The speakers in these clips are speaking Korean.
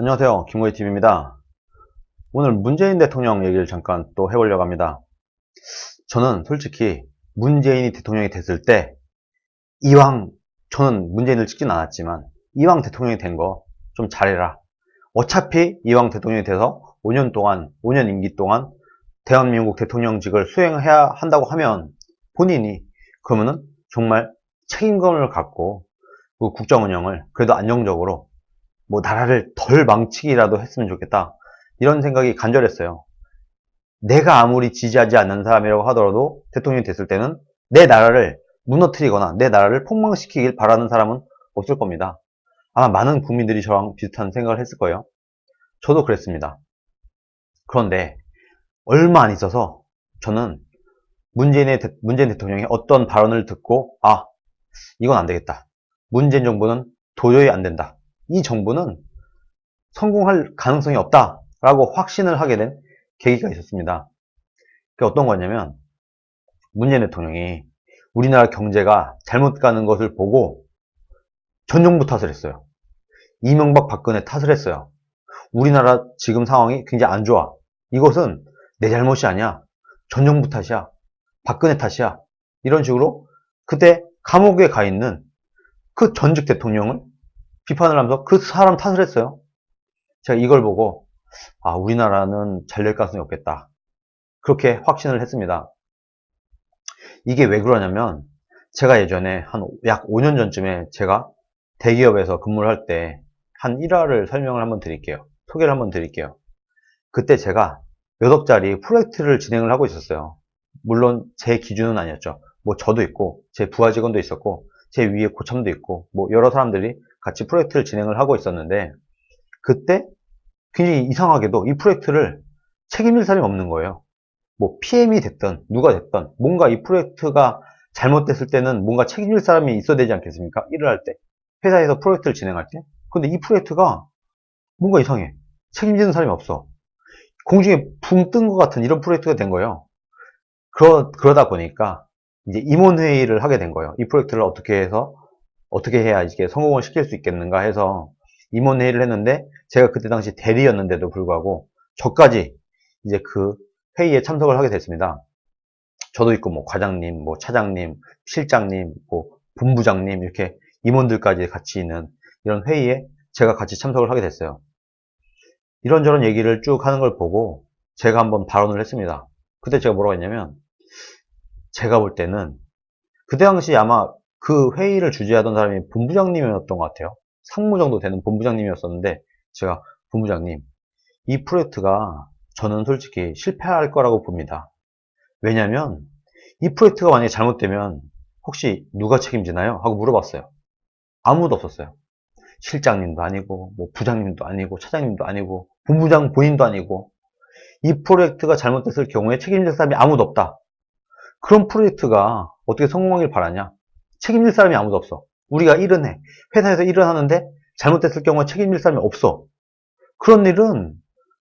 안녕하세요. 김고희TV입니다. 오늘 문재인 대통령 얘기를 잠깐 또 해보려고 합니다. 저는 솔직히 문재인이 대통령이 됐을 때 이왕, 저는 문재인을 찍진 않았지만 이왕 대통령이 된 거 좀 잘해라. 어차피 이왕 대통령이 돼서 5년 동안, 5년 임기 동안 대한민국 대통령직을 수행해야 한다고 하면 본인이 그러면은 정말 책임감을 갖고 그 국정 운영을 그래도 안정적으로 뭐 나라를 덜 망치기라도 했으면 좋겠다. 이런 생각이 간절했어요. 내가 아무리 지지하지 않는 사람이라고 하더라도 대통령이 됐을 때는 내 나라를 무너뜨리거나 내 나라를 폭망시키길 바라는 사람은 없을 겁니다. 아마 많은 국민들이 저랑 비슷한 생각을 했을 거예요. 저도 그랬습니다. 그런데 얼마 안 있어서 저는 문재인 대통령이 어떤 발언을 듣고 이건 안 되겠다. 문재인 정부는 도저히 안 된다. 이 정부는 성공할 가능성이 없다라고 확신을 하게 된 계기가 있었습니다. 그게 어떤 거냐면 문재인 대통령이 우리나라 경제가 잘못 가는 것을 보고 전 정부 탓을 했어요. 이명박 박근혜 탓을 했어요. 우리나라 지금 상황이 굉장히 안 좋아. 이것은 내 잘못이 아니야. 전 정부 탓이야. 박근혜 탓이야. 이런 식으로 그때 감옥에 가 있는 그 전직 대통령을 비판을 하면서 그 사람 탓을 했어요. 제가 이걸 보고 우리나라는 잘 될 가능성이 없겠다. 그렇게 확신을 했습니다. 이게 왜 그러냐면 제가 예전에 한 약 5년 전쯤에 제가 대기업에서 근무를 할 때 한 일화를 설명을 한번 드릴게요. 소개를 한번 드릴게요. 그때 제가 몇 억짜리 프로젝트를 진행을 하고 있었어요. 물론 제 기준은 아니었죠. 뭐 저도 있고 제 부하 직원도 있었고 제 위에 고참도 있고 뭐 여러 사람들이 같이 프로젝트를 진행을 하고 있었는데 그때 굉장히 이상하게도 이 프로젝트를 책임질 사람이 없는 거예요. 뭐 PM이 됐든 누가 됐든 뭔가 이 프로젝트가 잘못됐을 때는 뭔가 책임질 사람이 있어야 되지 않겠습니까? 일을 할 때. 회사에서 프로젝트를 진행할 때. 근데 이 프로젝트가 뭔가 이상해. 책임지는 사람이 없어. 공중에 붕 뜬 것 같은 이런 프로젝트가 된 거예요. 그러다 보니까 이제 임원회의를 하게 된 거예요. 이 프로젝트를 어떻게 해야 이게 성공을 시킬 수 있겠는가 해서 임원회의를 했는데 제가 그때 당시 대리였는데도 불구하고 저까지 이제 그 회의에 참석을 하게 됐습니다. 저도 있고 뭐 과장님, 뭐 차장님, 실장님, 뭐 본부장님 이렇게 임원들까지 같이 있는 이런 회의에 제가 같이 참석을 하게 됐어요. 이런저런 얘기를 쭉 하는 걸 보고 제가 한번 발언을 했습니다. 그때 제가 뭐라고 했냐면 제가 볼 때는 그때 당시 아마 그 회의를 주재하던 사람이 본부장님이었던 것 같아요. 상무 정도 되는 본부장님이었었는데 제가 본부장님 이 프로젝트가 저는 솔직히 실패할 거라고 봅니다. 왜냐면 이 프로젝트가 만약에 잘못되면 혹시 누가 책임지나요? 하고 물어봤어요. 아무도 없었어요. 실장님도 아니고 뭐 부장님도 아니고 차장님도 아니고 본부장 본인도 아니고 이 프로젝트가 잘못됐을 경우에 책임질 사람이 아무도 없다. 그런 프로젝트가 어떻게 성공하길 바라냐? 책임질 사람이 아무도 없어. 우리가 일은 해. 회사에서 일을 하는데 잘못됐을 경우에 책임질 사람이 없어. 그런 일은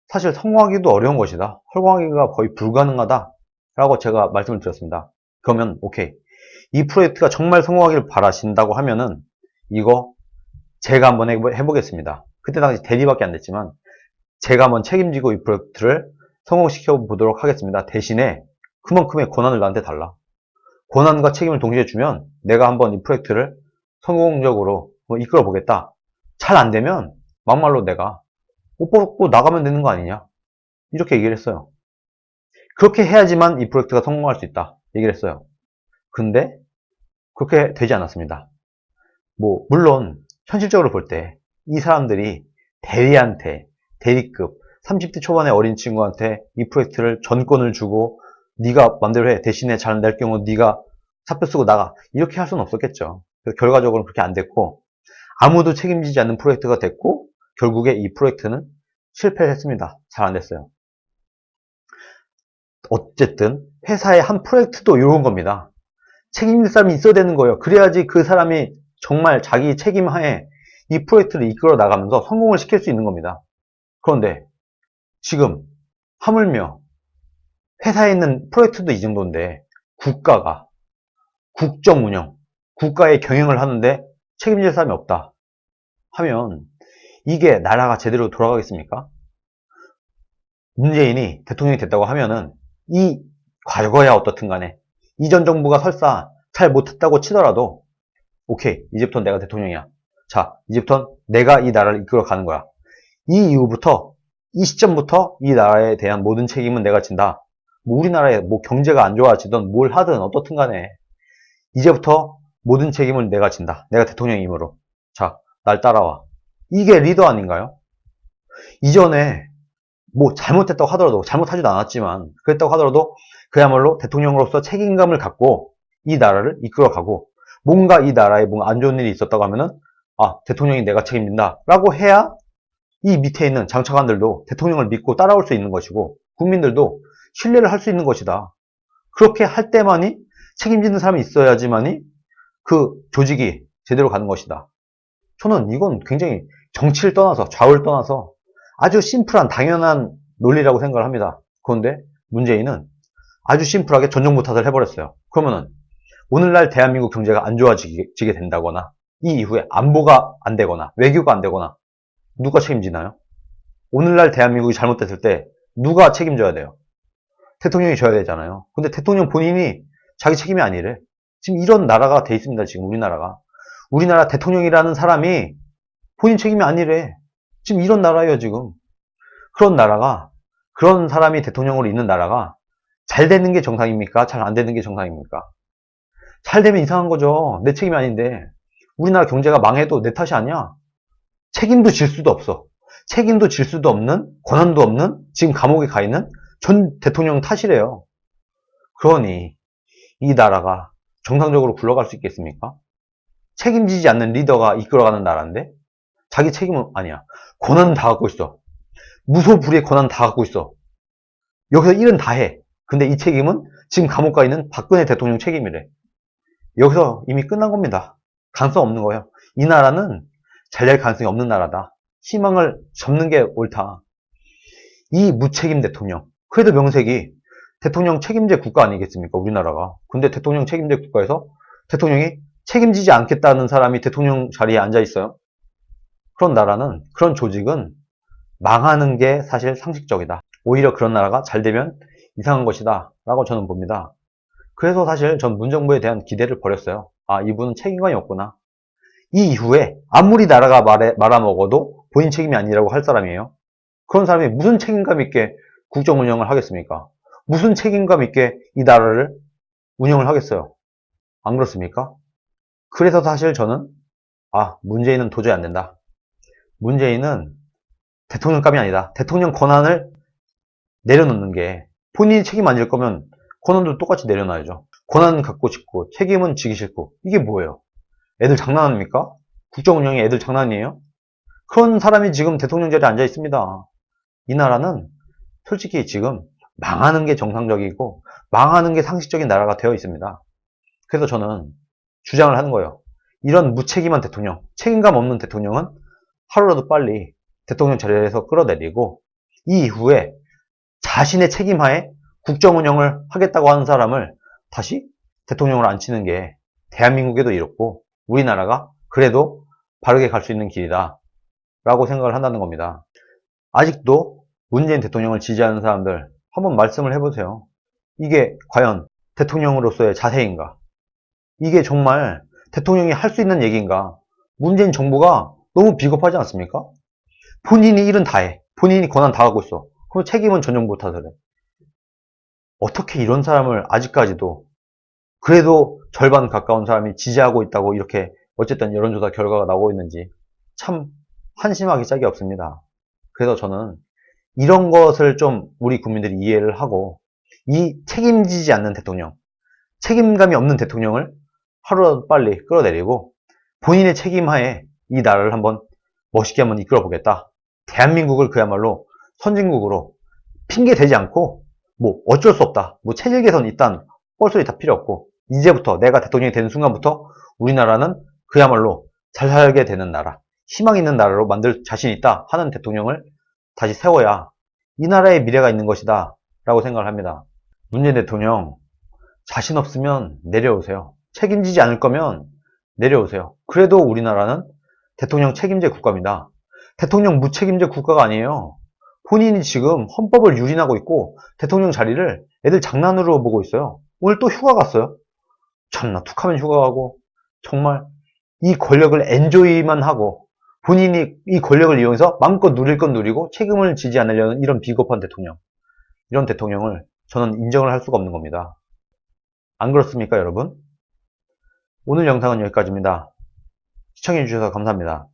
사실 성공하기도 어려운 것이다. 성공하기가 거의 불가능하다. 라고 제가 말씀을 드렸습니다. 그러면 오케이. 이 프로젝트가 정말 성공하기를 바라신다고 하면은 이거 제가 한번 해보겠습니다. 그때 당시 대리밖에 안 됐지만 제가 한번 책임지고 이 프로젝트를 성공시켜 보도록 하겠습니다. 대신에 그만큼의 권한을 나한테 달라. 권한과 책임을 동시에 주면 내가 한번 이 프로젝트를 성공적으로 이끌어 보겠다. 잘 안 되면 막말로 내가 옷 벗고 나가면 되는 거 아니냐. 이렇게 얘기를 했어요. 그렇게 해야지만 이 프로젝트가 성공할 수 있다. 얘기를 했어요. 근데 그렇게 되지 않았습니다. 뭐 물론 현실적으로 볼 때 이 사람들이 대리급 30대 초반의 어린 친구한테 이 프로젝트를 전권을 주고 네가 맘대로 해. 대신에 잘 안 될 경우 네가 사표 쓰고 나가. 이렇게 할 수는 없었겠죠. 결과적으로 그렇게 안 됐고 아무도 책임지지 않는 프로젝트가 됐고 결국에 이 프로젝트는 실패를 했습니다. 잘 안 됐어요. 어쨌든 회사의 한 프로젝트도 이런 겁니다. 책임질 사람이 있어야 되는 거예요. 그래야지 그 사람이 정말 자기 책임하에 이 프로젝트를 이끌어 나가면서 성공을 시킬 수 있는 겁니다. 그런데 지금 하물며 회사에 있는 프로젝트도 이 정도인데 국가가 국정 운영, 국가의 경영을 하는데 책임질 사람이 없다 하면 이게 나라가 제대로 돌아가겠습니까? 문재인이 대통령이 됐다고 하면은 이 과거야 어떻든 간에 이전 정부가 설사 잘 못했다고 치더라도 오케이, 이제부터 내가 대통령이야. 자, 이제부터 내가 이 나라를 이끌어 가는 거야. 이 이후부터, 이 시점부터 이 나라에 대한 모든 책임은 내가 진다. 뭐 우리나라의 뭐 경제가 안 좋아지든 뭘 하든 어떻든 간에 이제부터 모든 책임을 내가 진다. 내가 대통령이므로. 자, 날 따라와. 이게 리더 아닌가요? 이전에 뭐 잘못했다고 하더라도, 잘못하지도 않았지만 그랬다고 하더라도 그야말로 대통령으로서 책임감을 갖고 이 나라를 이끌어가고, 뭔가 이 나라에 뭔가 안 좋은 일이 있었다고 하면은 아, 대통령이 내가 책임진다 라고 해야 이 밑에 있는 장차관들도 대통령을 믿고 따라올 수 있는 것이고, 국민들도 신뢰를 할 수 있는 것이다. 그렇게 할 때만이 책임지는 사람이 있어야지만이 그 조직이 제대로 가는 것이다. 저는 이건 굉장히 정치를 떠나서, 좌우를 떠나서 아주 심플한 당연한 논리라고 생각을 합니다. 그런데 문재인은 아주 심플하게 전 정부 탓을 해버렸어요. 그러면은 오늘날 대한민국 경제가 안 좋아지게 된다거나 이 이후에 안보가 안 되거나 외교가 안 되거나 누가 책임지나요? 오늘날 대한민국이 잘못됐을 때 누가 책임져야 돼요? 대통령이 져야 되잖아요. 근데 대통령 본인이 자기 책임이 아니래. 지금 이런 나라가 돼 있습니다. 지금 우리나라가. 우리나라 대통령이라는 사람이 본인 책임이 아니래. 지금 이런 나라예요, 지금. 그런 나라가, 그런 사람이 대통령으로 있는 나라가 잘 되는 게 정상입니까? 잘 안 되는 게 정상입니까? 잘 되면 이상한 거죠. 내 책임이 아닌데. 우리나라 경제가 망해도 내 탓이 아니야. 책임도 질 수도 없어. 책임도 질 수도 없는, 권한도 없는, 지금 감옥에 가 있는 전 대통령 탓이래요. 그러니 이 나라가 정상적으로 굴러갈 수 있겠습니까? 책임지지 않는 리더가 이끌어가는 나라인데 자기 책임은 아니야. 권한 다 갖고 있어. 무소불위의 권한 다 갖고 있어. 여기서 일은 다 해. 근데 이 책임은 지금 감옥 가 있는 박근혜 대통령 책임이래. 여기서 이미 끝난 겁니다. 가능성 없는 거예요. 이 나라는 잘 될 가능성이 없는 나라다. 희망을 접는 게 옳다. 이 무책임 대통령. 그래도 명색이 대통령 책임제 국가 아니겠습니까? 우리나라가. 근데 대통령 책임제 국가에서 대통령이 책임지지 않겠다는 사람이 대통령 자리에 앉아 있어요. 그런 나라는, 그런 조직은 망하는 게 사실 상식적이다. 오히려 그런 나라가 잘 되면 이상한 것이다 라고 저는 봅니다. 그래서 사실 전 문정부에 대한 기대를 버렸어요. 아, 이분은 책임감이 없구나. 이 이후에 아무리 나라가 말아먹어도 본인 책임이 아니라고 할 사람이에요. 그런 사람이 무슨 책임감 있게 국정 운영을 하겠습니까? 무슨 책임감 있게 이 나라를 운영을 하겠어요? 안 그렇습니까? 그래서 사실 저는 문재인은 도저히 안 된다. 문재인은 대통령감이 아니다. 대통령 권한을 내려놓는 게, 본인이 책임 안 질 거면 권한도 똑같이 내려놔야죠. 권한은 갖고 싶고 책임은 지기 싫고, 이게 뭐예요? 애들 장난합니까? 국정 운영이 애들 장난이에요? 그런 사람이 지금 대통령 자리에 앉아 있습니다. 이 나라는 솔직히 지금 망하는 게 정상적이고 망하는 게 상식적인 나라가 되어 있습니다. 그래서 저는 주장을 하는 거예요. 이런 무책임한 대통령, 책임감 없는 대통령은 하루라도 빨리 대통령 자리에서 끌어내리고, 이 이후에 자신의 책임하에 국정 운영을 하겠다고 하는 사람을 다시 대통령으로 앉히는 게 대한민국에도 이롭고 우리나라가 그래도 바르게 갈 수 있는 길이다 라고 생각을 한다는 겁니다. 아직도 문재인 대통령을 지지하는 사람들 한번 말씀을 해보세요. 이게 과연 대통령으로서의 자세인가? 이게 정말 대통령이 할 수 있는 얘기인가? 문재인 정부가 너무 비겁하지 않습니까? 본인이 일은 다 해. 본인이 권한 다 갖고 있어. 그럼 책임은 전 정부 탓을 해. 어떻게 이런 사람을 아직까지도, 그래도 절반 가까운 사람이 지지하고 있다고 이렇게 어쨌든 여론조사 결과가 나오고 있는지 참 한심하기 짝이 없습니다. 그래서 저는 이런 것을 좀 우리 국민들이 이해를 하고, 이 책임지지 않는 대통령, 책임감이 없는 대통령을 하루라도 빨리 끌어내리고 본인의 책임하에 이 나라를 한번 멋있게 한번 이끌어 보겠다. 대한민국을 그야말로 선진국으로 핑계 대지 않고 뭐 어쩔 수 없다. 뭐 체질 개선 일단 뻘소리 다 필요 없고, 이제부터 내가 대통령이 되는 순간부터 우리나라는 그야말로 잘 살게 되는 나라, 희망 있는 나라로 만들 자신 있다 하는 대통령을 다시 세워야 이 나라의 미래가 있는 것이다 라고 생각을 합니다. 문재인 대통령 자신 없으면 내려오세요. 책임지지 않을 거면 내려오세요. 그래도 우리나라는 대통령 책임제 국가입니다. 대통령 무책임제 국가가 아니에요. 본인이 지금 헌법을 유린하고 있고 대통령 자리를 애들 장난으로 보고 있어요. 오늘 또 휴가 갔어요. 참나, 툭하면 휴가 가고 정말 이 권력을 엔조이만 하고 본인이 이 권력을 이용해서 마음껏 누릴 건 누리고 책임을 지지 않으려는 이런 비겁한 대통령. 이런 대통령을 저는 인정을 할 수가 없는 겁니다. 안 그렇습니까, 여러분? 오늘 영상은 여기까지입니다. 시청해주셔서 감사합니다.